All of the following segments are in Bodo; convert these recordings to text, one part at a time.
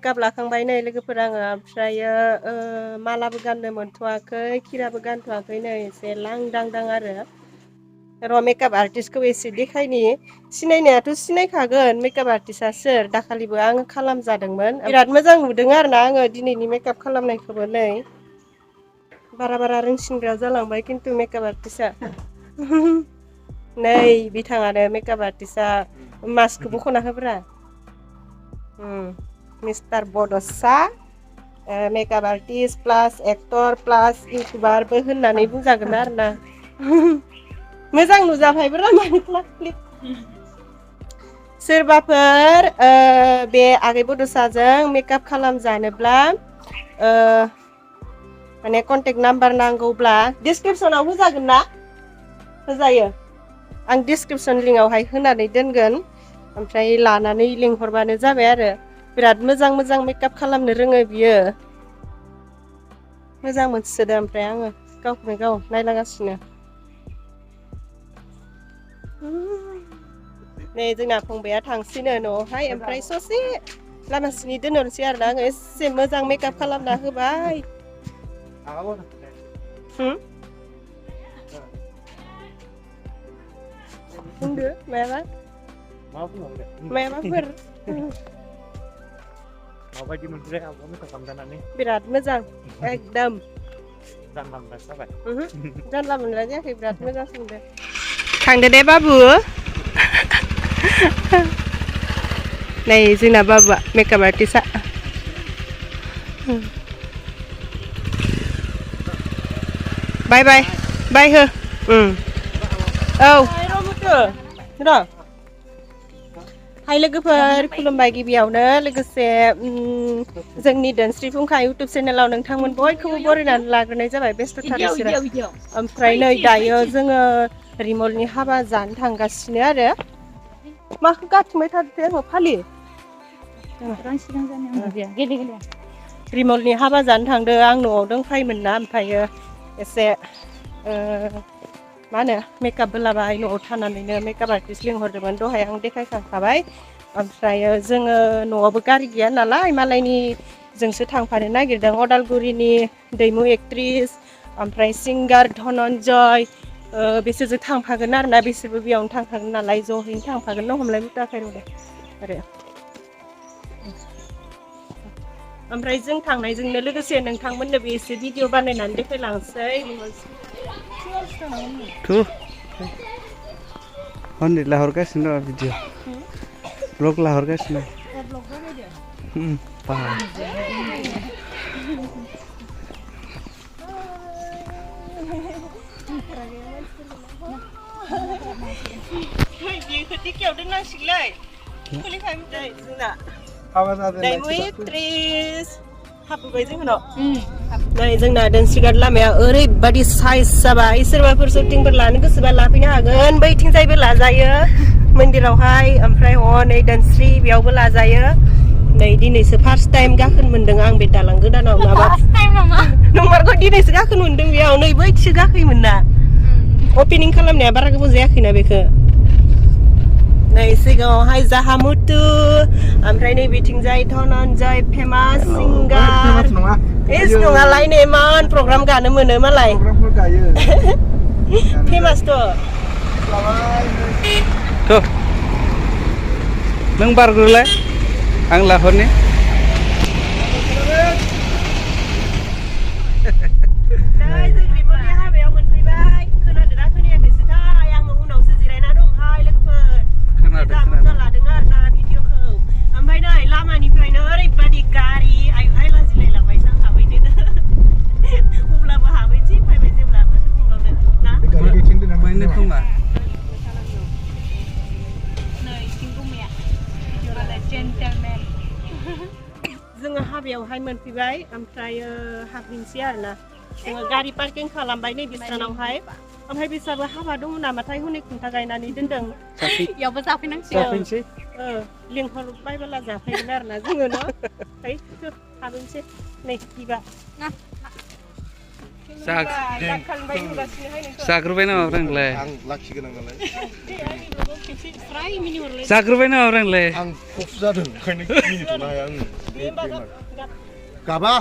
मेकआप लाखांबाय नै लोगोफोर आङो ओमफ्रायो मालाबो गाननो मोनथ'वाखै खिराबो गानथ'वाखै नै एसे लांदांदां आरो र' मेकआप आर्टिस्टखौ एसे देखायनि सिनायनायाथ' सिनायखागोन मेकआप आर्टिस्टआ सोर दाखालिबो आङो खालामजादोंमोन बिराद मोजां नुदों आरो ना आङो दिनैनि मेकआप खालामनायखौबो नै बारा रोंसिनग्रा जालांबाय खिन्थु मेकआप आर्टिस्टआ नै बिथाङानो मेकआप आर्टिस्टआ मास्कखौ बख'ना होब्रा मिस्टार बड'सा मेकआप आर्टिस्ट प्लास एक्टर प्लास इउटुबारबो होननानै बुंजागोन आरो ना मोजां नुजाबायब्रा मानो क्लास क्लिप सोरबाफोर बे आगै बड'साजों मेकआप खालामजानोब्ला माने कन्टेक्ट नाम्बार नांगौब्ला डिसक्रिपसनाव होजागोन ना होजायो आं डिसक्रिपसन लिंकआवहाय होनानै दोनगोन ओमफ्राय लानानै लिंहरबानो जाबाय आरो बिराद मोजां मेकआप खालामनो रोङो बियो मोजां मोनसोदों ओमफ्राय आङो गावखौनो गाव नायलागासिनो नै जोंना फंबाया थांसिनो न'आवहाय ओमफ्राय ससे लामासिनि दोनहरसै आरोना आङो एसे मोजां मेकआप खालामना होबाय बुंदो मायाबाफोर माबायदि मोनदों आंबो मेकआप खालामजानानै बिराद मोजां एकदम जानला मोनला जाबाय जानला मोनला जायाखै बिराद मोजां सोंदो थांदो दे बाबु नै जोंना बाबुआ मेकआप आर्टिस्टआ बाय हो औ र' हाय लोगोफोर खुलुमबाय गिबियावनो लोगोसे जोंनि धोनस्रि फुंखा इउटुब चेनेलाव नोंथांमोन बयखौबो बरायनानै लाग्रोनाय जाबाय बेस्थ'थार बिसोरो ओमफ्राय नै दायो जोङो रिमलनि हाबा जानो थांगासिनो आरो माखौ गाथिंबाय थादो आङो फालि रिमलनि हाबा जानो थांदो आं न'आव दंफायोमोन ना ओमफ्रायो एसे मा होनो मेकआपबो लाबाय न'आव थानानैनो मेकआप आर्टिस्ट लिंहरदोंमोन दहाय आं देखायखांखाबाय ओमफ्रायो जोङो न'आवबो गारि गैया नालाय मालायनि जोंसो थांफानो नागिरदों अदालगुरिनि दैमु एक्ट्रिस ओमफ्राय सिंगार धनन्जय बिसोरजों थांफागोन आरोना बिसोरबो बेयावनो थांफागोन नालाय ज'हैनो थांफागोन न' हमलाय मुथाखाय आरो ओमफ्राय जों थांनायजोंनो लोगोसे नोंथांमोननोबो एसे भिडिअ बानायनानै देखायलांसै हन्ड्रेड लाहरगासिनो दं भिडिअ ब्लग लाहरगासिनो बेखौ टिकियाव दोननांसिगोनलै खुलिखाय जोंना दैमु एक्ट्रिस हाबबोबाय जोंनाव नै जोंना धोनस्रिघाट लामाया ओरैबादि साइज जाबाय सोरबाफोर शुटिंफोर लानो गोसोबा लाफैनो हागोन बैथिंजायबो लाजायो मन्दिरावहाय ओमफ्राय नै धोनस्रि बेयावबो लाजायो नै दिनैसो फार्स्ट टाइम गाखोनो मोनदों आं बे दालां गोदानाव नंमारगौ दिनैसो गाखोनो मोनदों बेयाव नै बैथिसो गाखोयोमोन ना अपेनिं खालामनाया बारा गोबाव जायाखैना बेखौ नै सिगाङावहाय जाहामुतु ओमफ्राय नै बिथिंजाय धनन्जय फेमास सिंगार एस नङालाय इमान प्रग्राम गानो मोनो मालाय फेमासथ' नों बारग्रोलाय आं लाहरनि लामानिफ्रायनो ओरैबादि गारि आइ लाजिलायलांबाय जों हाबैनो अब्लाबो हाबैसै फैबाय जेब्ला माथो बुंबावनो ना बैनो खोमा नै सिंगुमाया जेन्टेलमेन जोङो हाबायावहाय मोनफैबाय ओमफ्रायो हाबहैनोसै आरोना जोङो गारि पार्किं खालामबाय नै बिस्रानावहाय ओमफ्राय बिस्राबो हाबा दङ नामाथाय हनै खुन्था गायनानै दोनदों इयावबो जाफैनांसिगोन लिंहरबायबोला जाफैगोन आरोना जोङो न' हाबहैनोसै नै बिबा जाग्रोबाय नामा नोंलाय आं लाखि गोनां नालाय जाग्रोबाय नामा नोंलाय आं खफ जादों ओंखायनो मिनिथ'नो हाया आङो गाबा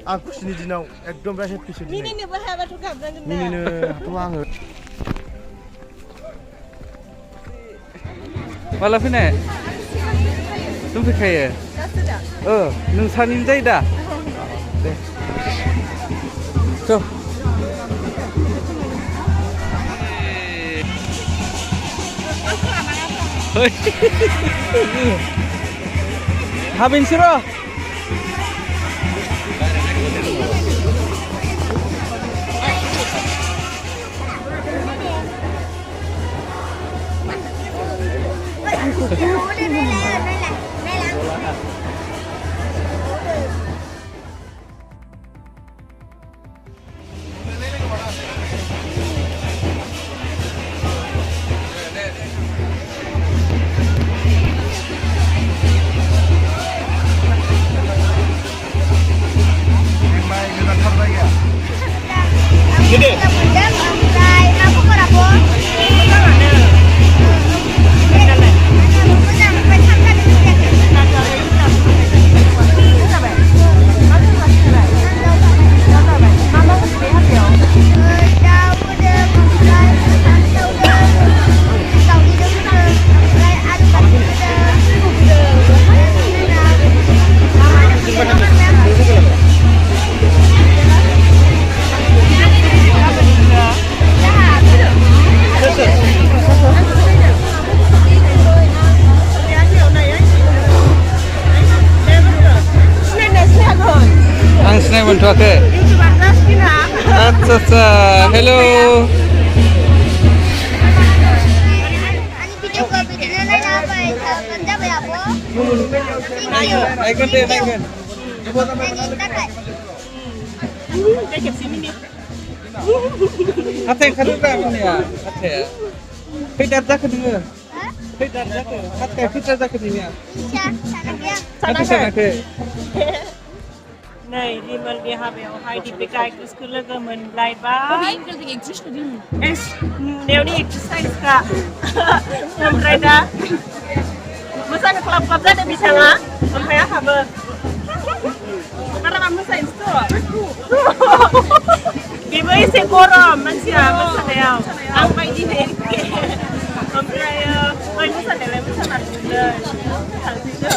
आं खुसिनि दिनाव एकदम बिराद हेपिसो मिनिनोबो हायाबाथ' गाबनांगोन ना मिनिनो हाथ' आङो माला फैनाय नों फैखायो नोंसानिनो जायो दा दे थ' हाबैनोसै र' gede मोनथ'वाखै आच्छा हेलौ नायगोन दे नायगोन हाथाय ओंखारोब्रा मानिया हाथाया खैदार जाखो नोङो खैदार जाखो हाथाया खैदार जाखो नोंनिया हाथाय सानाखै नै रिमलनि हाबायावहाय दीपिका एक्ट्रेसखौ लोगो मोनलायबाय नुनायावनो एक्सारसाइजखा ओमफ्राय दा मोजां क्लाब क्लाब जादों बिथाङा ओमफ्राय आंहाबो बारा मोसायोसोथ' बेबो एसे गरम मानसिया मोसानायाव आं बायदिनो एखे ओमफ्राय मोसानायालाय मोसानानै थांसैसो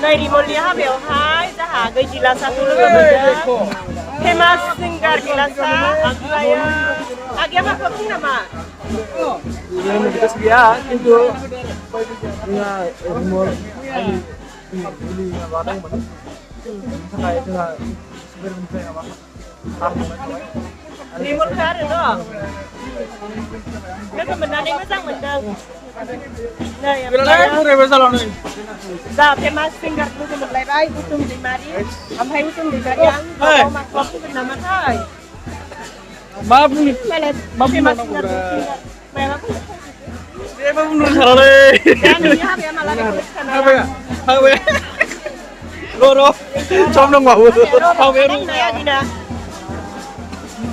नै रिमलनि हाबायावहाय जोंहा गिलासाखौ लोगो मोनदों फेमास सिंगार गिलासा ओमफ्राय आगैया माखौ बुं नामा गैया खिन्थु जोंहा रिमल जुलि माबा दंमोन थाखाय जोंहा बेनिफ्राय माबा रिमलखौ आरो न' लोगो मोननानै मोजां मोनदों नै दा फेमास सिंगार लोगो मोनलायबाय बुथुम दैमारि ओमफ्राय बुथुम दैमारिया आं माखौ फैगोन नामाथाय मा बुंनो मा फेमास सिंगार मायाबा जेबो बुंनो सानालै नोंनि हाबाया माला हाबाया र' सम दंबावो हाबाया दिना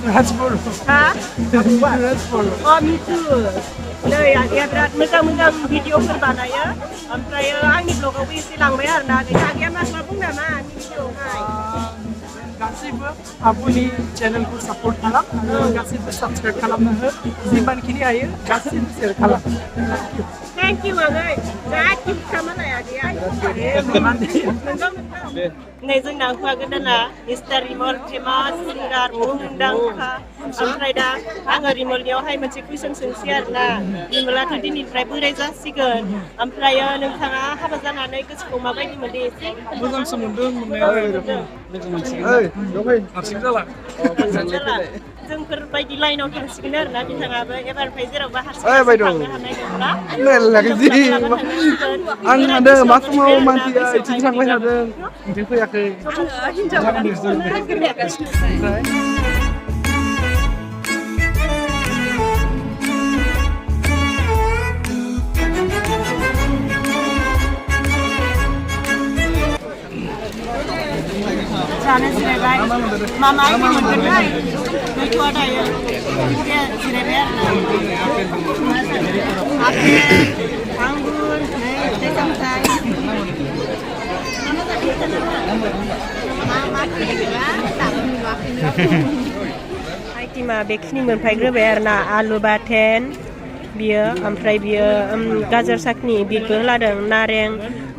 राजपुर हा राजपुर me too नै आगैया बिराद मोजां मोजां भिडिअफोर बानायो ओमफ्राय आंनि ब्लगावबो एसे लांबाय आरोना आगैया मा बुं नामा आंनि भिडिअआवहाय गासैबो आब'नि चेनेलखौ सापर्ट खालाम गासैबो साबस्क्राइब खालामनो हो जिमानखिनि हायो गासैबो शेयार खालाम थेंक इउ आगै बिराद गिफ्ट खालामनाय आगैया नै जोंना हौवा गोदाना मिस्टार रिमल फेमास सिंगार मुंदांखा ओमफ्राय दा आङो रिमलनियावहाय मोनसे कुइसन सोंसै आरोना रिमलाथ' दिनैनिफ्राय बोराय जासिगोन ओमफ्राय नोंथाङा हाबा जानानै गोसोखौ माबायदि मोनदों एसे मोजांसो मोनदों मोननायालाय लोगो मोनसिगोन हारसिं जाला जोंफोर बायदि लाइनाव थांसिगोन आरोना बिथाङाबो एबारनिफ्राय जेरावबो हारसिं थांनो हानाय नंला आं सानदों मा समाव मानसिया इथिं थांबाय थादों इथिं फैयाखै जानो जिरायबाय मा मा आइटेम मोनगोनथाय गैथ'आ दायो दे जिरायबाय आरोना आपेल आंगुर नै फिथाइ सामथाइ आइटेमा बेखिनि मोनफैग्रोबाय आरोना आलु बाथोन बियो ओमफ्राय बियो गाजर साखनि बिखौ लादों नारें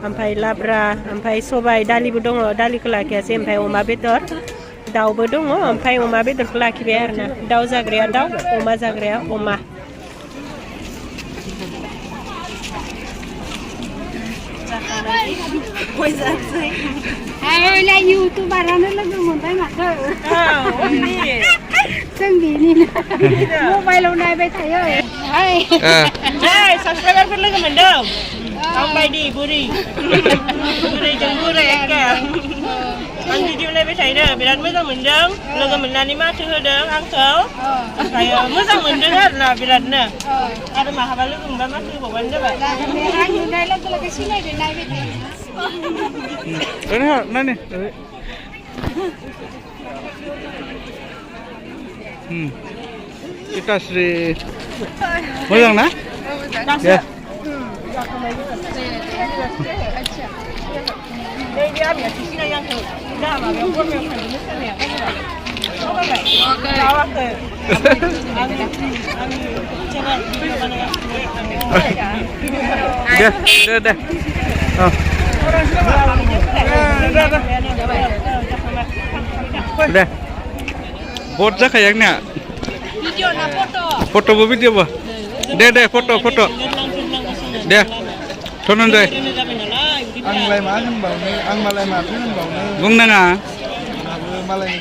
ओमफ्राय लाब्रा ओमफ्राय सबाय दालिबो दङ दालिखौ लाखियासै ओमफ्राय अमा बेदर दाउबो दङ ओमफ्राय अमा बेदरखौ लाखिबाय आरोना दाउ जाग्राया दाउ अमा जाग्राया अमा Là YouTuber-नो लोगो मोनबाय माथो जों बेनिनो मबाइलाव नायबाय थायो साबसक्राइबारफोर लोगो मोनदों आं बायदि बुरै बुरैजों बुरै एखे आं भिडिअ नायबाय थायो बिराद मोजां मोनदों लोगो मोननानै माथो होदों आंखौ ओमफ्राय मोजां मोनदों आरोना बिरादनो आरो माहाबा लोगो मोनबा माथो होबावबानो जाबाय आं नुनाय लोगो लोगो सिनायदों नायबाय थायो Nani? Kita Sri. Moyang na? Ya. Dia biar di sini yang tu. Dah mah, yang pun yang ni mesti ni. Okey. Okey. Jangan video mana. Dah. Udah. Bot zakayaknya. Video na foto. Foto bu video bu. Deh foto. Deh. Tonon deh. Ang malay makan bau ni, ang malay makan bau ni. Bung nanga. Malay.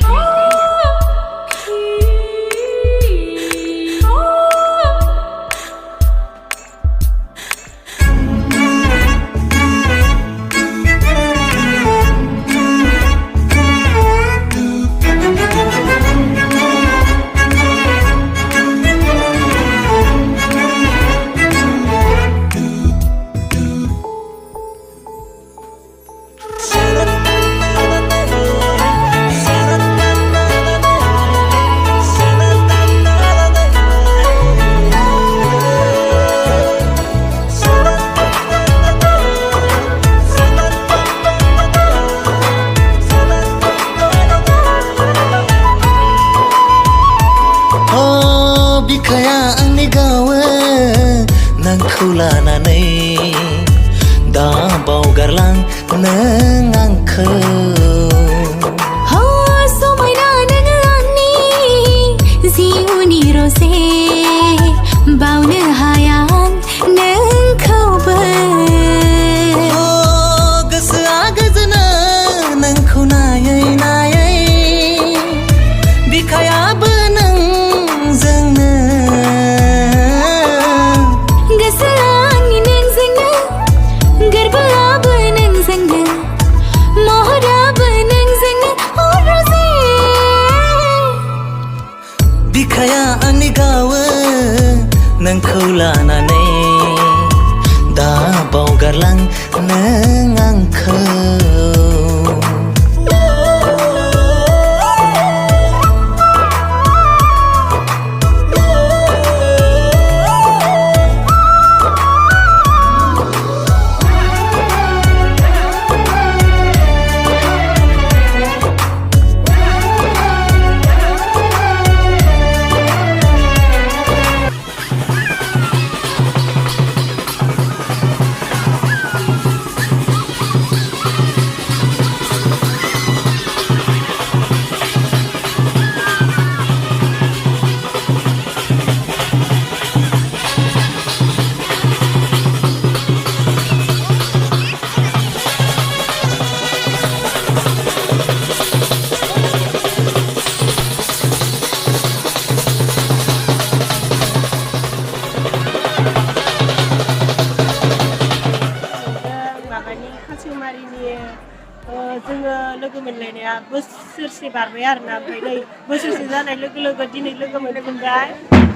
बोसोरसे बारबाय आरोना ओमफ्राय नै बोसोरसे जानाय लोगो लोगो दिनै लोगो मोनबाय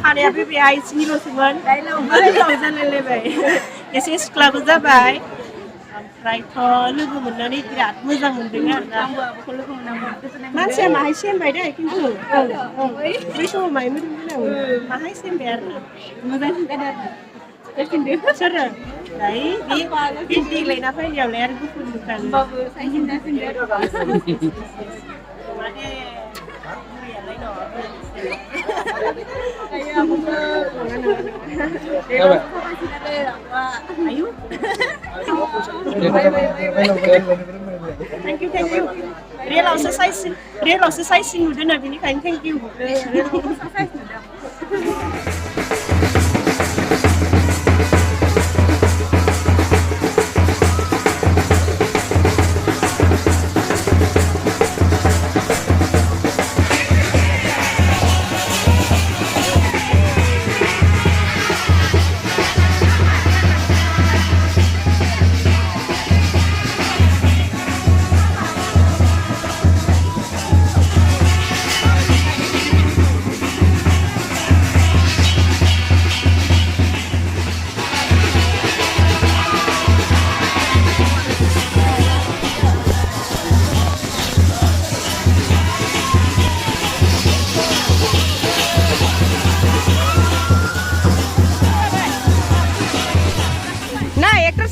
खानाया फैबाय आइसिनिल'सोमोन गोलाव जालायलायबाय एसे सिख्लाबो जाबाय ओमफ्रायथ' लोगो मोननानै बिराद मोजां मोनदों आरो ना मानसिया माहाय सेमबाय दे खिन्थु बै समाव माहाय मोजां खोनायो माहाय सेमबाय आरो ना मोजांसिन जादों आरो सोरो दाय बे देलायना फैनायावलाय आरो गुफुर नुखागोन माने बुरियालाय दं ayo thank you real size नुदों ना बेनिखायनो thank you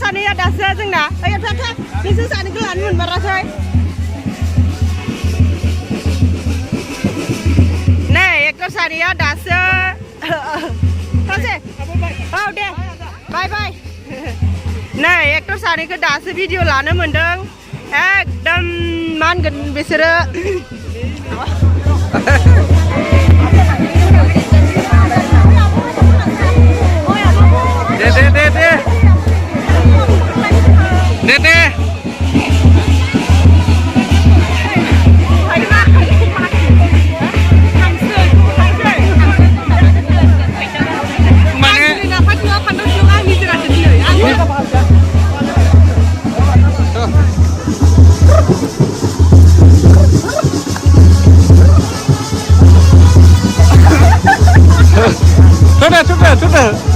सानैया दासो जोंना ओइ था नोंसोर सानैखौ लानो मोनमाराखै नै एक्टर सानैया दासो थांसै औ दे बाय बाय नै एक्टर सानैखौ दासो भिडिअ लानो मोनदों एकदम मा होनगोन बिसोरो Dede. Sudah.